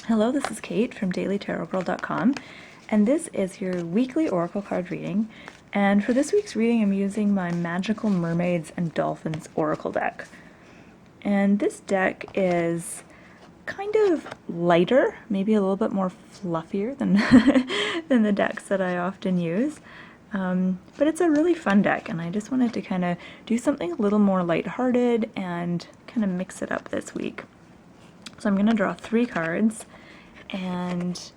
Hello, this is Kate from dailytarotgirl.com, and this is your weekly oracle card reading. And for this week's reading, I'm using my Magical Mermaids and Dolphins oracle deck. And this deck is kind of lighter, maybe a little bit more fluffier than, than the decks that I often use. But it's a really fun deck, and I just wanted to kind of do something a little more lighthearted and kind of mix it up this week. So I'm going to draw 3 cards, and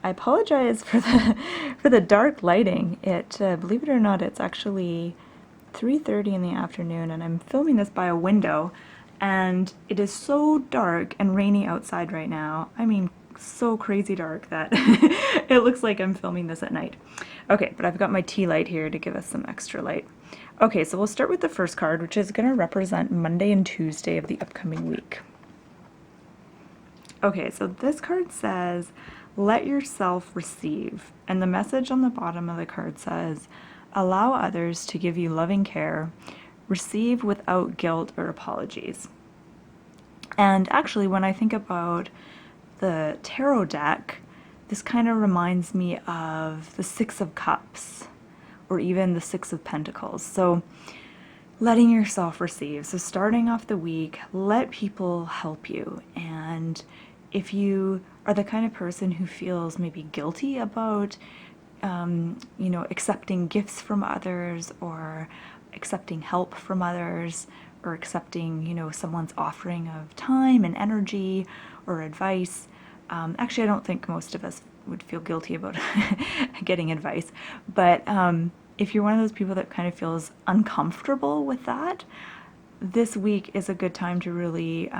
I apologize for the dark lighting. Believe it or not, it's actually 3:30 in the afternoon, and I'm filming this by a window, and it is so dark and rainy outside right now. I mean, so crazy dark that it looks like I'm filming this at night. Okay, but I've got my tea light here to give us some extra light. Okay, so we'll start with the first card, which is going to represent Monday and Tuesday of the upcoming week. Okay, so this card says, let yourself receive. And the message on the bottom of the card says, allow others to give you loving care. Receive without guilt or apologies. And actually, when I think about the tarot deck, this kind of reminds me of the Six of Cups, or even the Six of Pentacles. So letting yourself receive. So starting off the week, let people help you. And if you are the kind of person who feels maybe guilty about, accepting gifts from others, or accepting help from others, or accepting, someone's offering of time and energy or advice. Actually, I don't think most of us would feel guilty about getting advice, but if you're one of those people that kind of feels uncomfortable with that, this week is a good time to really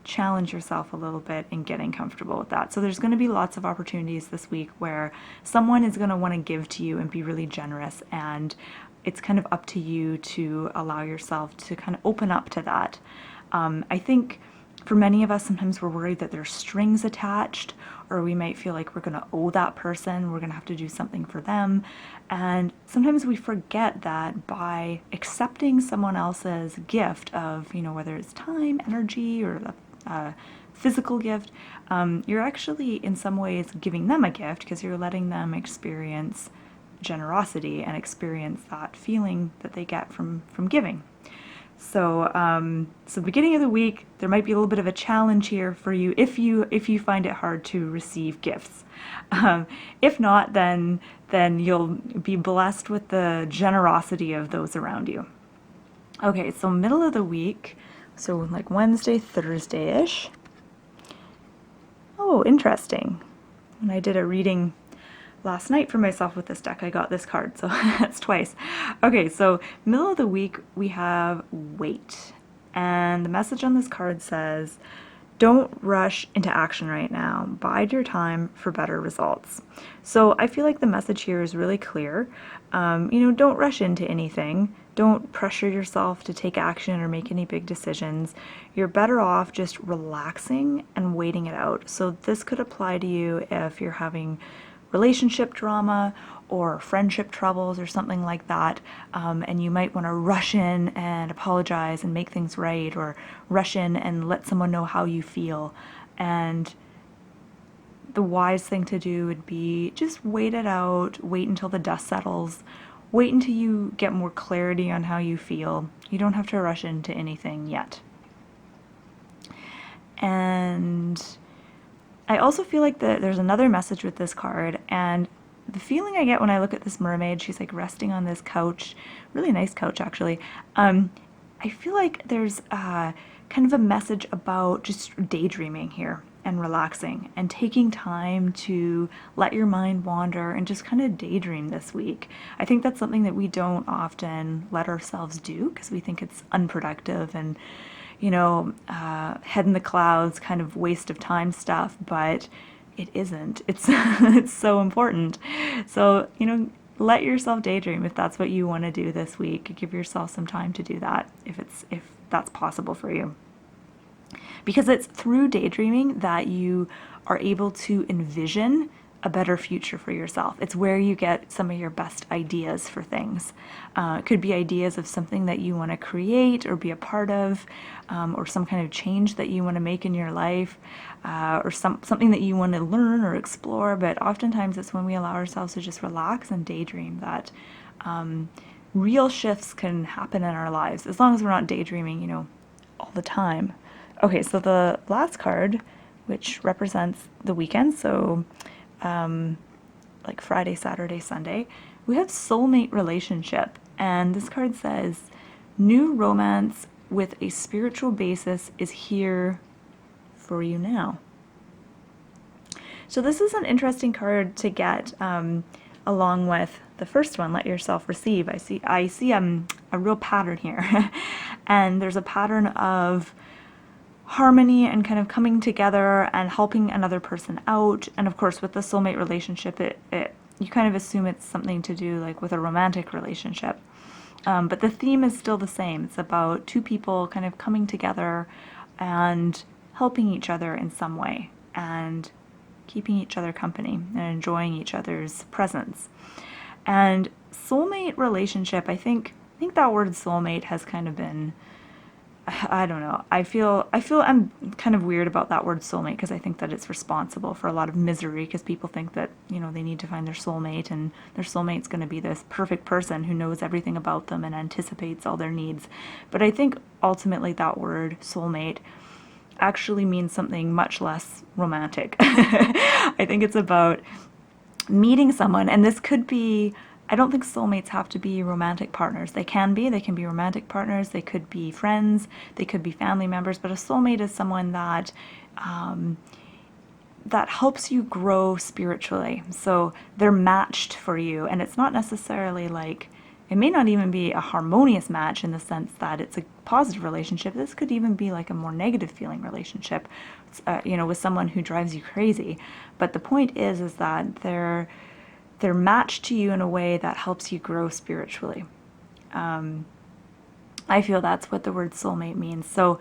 challenge yourself a little bit in getting comfortable with that. So there's going to be lots of opportunities this week where someone is going to want to give to you and be really generous, and it's kind of up to you to allow yourself to kind of open up to that. I think for many of us, sometimes we're worried that there's strings attached, or we might feel like we're going to owe that person, we're going to have to do something for them. And sometimes we forget that by accepting someone else's gift of, whether it's time, energy, or a physical gift, you're actually in some ways giving them a gift, because you're letting them experience generosity and experience that feeling that they get from giving. So, beginning of the week, there might be a little bit of a challenge here for you if you find it hard to receive gifts. If not, then you'll be blessed with the generosity of those around you. Okay, so middle of the week, so like Wednesday, Thursday-ish. Oh, interesting. When I did a reading last night for myself with this deck, I got this card, so that's twice. Okay, so middle of the week, we have wait. And the message on this card says, don't rush into action right now. Bide your time for better results. So I feel like the message here is really clear. Don't rush into anything. Don't pressure yourself to take action or make any big decisions. You're better off just relaxing and waiting it out. So this could apply to you if you're having relationship drama or friendship troubles or something like that, and you might want to rush in and apologize and make things right, or rush in and let someone know how you feel. And the wise thing to do would be just wait it out, wait until the dust settles, wait until you get more clarity on how you feel. You don't have to rush into anything yet. And I also feel like there's another message with this card, and the feeling I get when I look at this mermaid, she's like resting on this couch, really nice couch actually. I feel like there's kind of a message about just daydreaming here and relaxing and taking time to let your mind wander and just kind of daydream this week. I think that's something that we don't often let ourselves do because we think it's unproductive and head in the clouds, kind of waste of time stuff, but it isn't. It's it's so important. So, let yourself daydream if that's what you want to do this week. Give yourself some time to do that if that's possible for you. Because it's through daydreaming that you are able to envision a better future for yourself. It's where you get some of your best ideas for things. It could be ideas of something that you want to create or be a part of, or some kind of change that you want to make in your life, or something that you want to learn or explore. But oftentimes it's when we allow ourselves to just relax and daydream that real shifts can happen in our lives, as long as we're not daydreaming, all the time. Okay, so the last card, which represents the weekend, so like Friday, Saturday, Sunday, we have soulmate relationship. And this card says, new romance with a spiritual basis is here for you now. So this is an interesting card to get along with the first one, let yourself receive. I see a real pattern here. And there's a pattern of harmony and kind of coming together and helping another person out. And of course, with the soulmate relationship, you kind of assume it's something to do like with a romantic relationship. But the theme is still the same. It's about two people kind of coming together and helping each other in some way and keeping each other company and enjoying each other's presence. And soulmate relationship, I think that word soulmate has kind of been, I don't know. I feel I'm kind of weird about that word soulmate, because I think that it's responsible for a lot of misery, because people think that, they need to find their soulmate, and their soulmate's going to be this perfect person who knows everything about them and anticipates all their needs. But I think ultimately that word soulmate actually means something much less romantic. I think it's about meeting someone, and this could be, I don't think soulmates have to be romantic partners. They can be romantic partners, they could be friends, they could be family members, but a soulmate is someone that that helps you grow spiritually. So they're matched for you, and it's not necessarily like, it may not even be a harmonious match in the sense that it's a positive relationship. This could even be like a more negative feeling relationship, with someone who drives you crazy. But the point is that they're matched to you in a way that helps you grow spiritually. I feel that's what the word soulmate means. So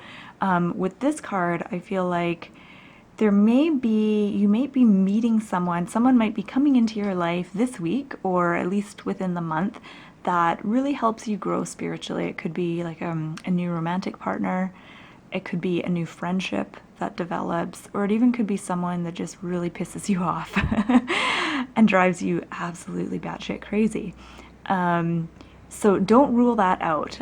with this card, I feel like you may be meeting someone might be coming into your life this week, or at least within the month, that really helps you grow spiritually. It could be like a new romantic partner, it could be a new friendship that develops, or it even could be someone that just really pisses you off and drives you absolutely batshit crazy. So don't rule that out.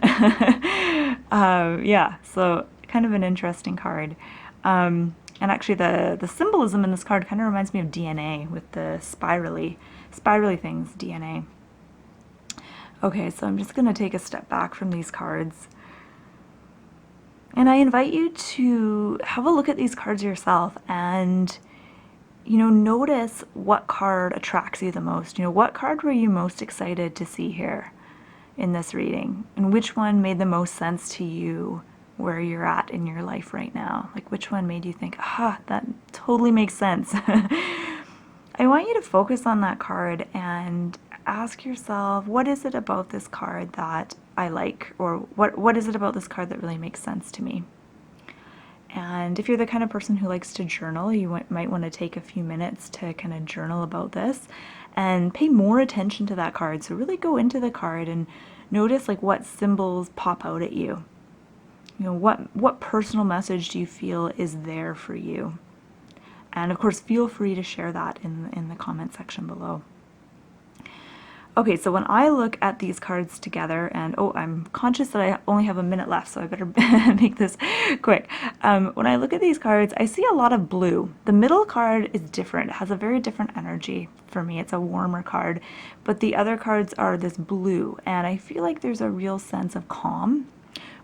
So kind of an interesting card. And actually the symbolism in this card kind of reminds me of DNA with the spirally things, DNA. Okay, so I'm just going to take a step back from these cards. And I invite you to have a look at these cards yourself and, notice what card attracts you the most. What card were you most excited to see here in this reading? And which one made the most sense to you where you're at in your life right now? Like, which one made you think, that totally makes sense? I want you to focus on that card and ask yourself, what is it about this card that I like? Or what is it about this card that really makes sense to me? And if you're the kind of person who likes to journal, you might want to take a few minutes to kind of journal about this and pay more attention to that card. So really go into the card and notice like what symbols pop out at you. What personal message do you feel is there for you? And of course, feel free to share that in the comment section below. Okay, so when I look at these cards together, and I'm conscious that I only have a minute left, so I better make this quick. When I look at these cards, I see a lot of blue. The middle card is different. It has a very different energy for me. It's a warmer card, but the other cards are this blue, and I feel like there's a real sense of calm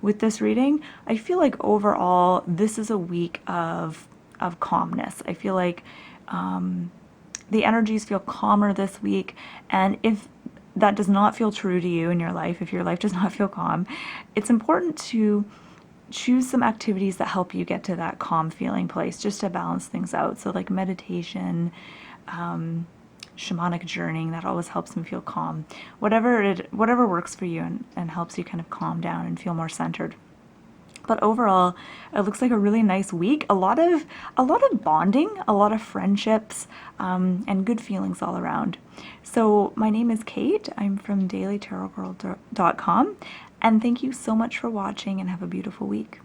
with this reading. I feel like overall, this is a week of calmness. I feel like the energies feel calmer this week, and if that does not feel true to you in your life, if your life does not feel calm, it's important to choose some activities that help you get to that calm feeling place, just to balance things out. So like meditation, shamanic journeying, that always helps me feel calm. Whatever works for you and helps you kind of calm down and feel more centered. But overall, it looks like a really nice week. A lot of bonding, a lot of friendships, and good feelings all around. So my name is Kate. I'm from dailytarotgirl.com, and thank you so much for watching, and have a beautiful week.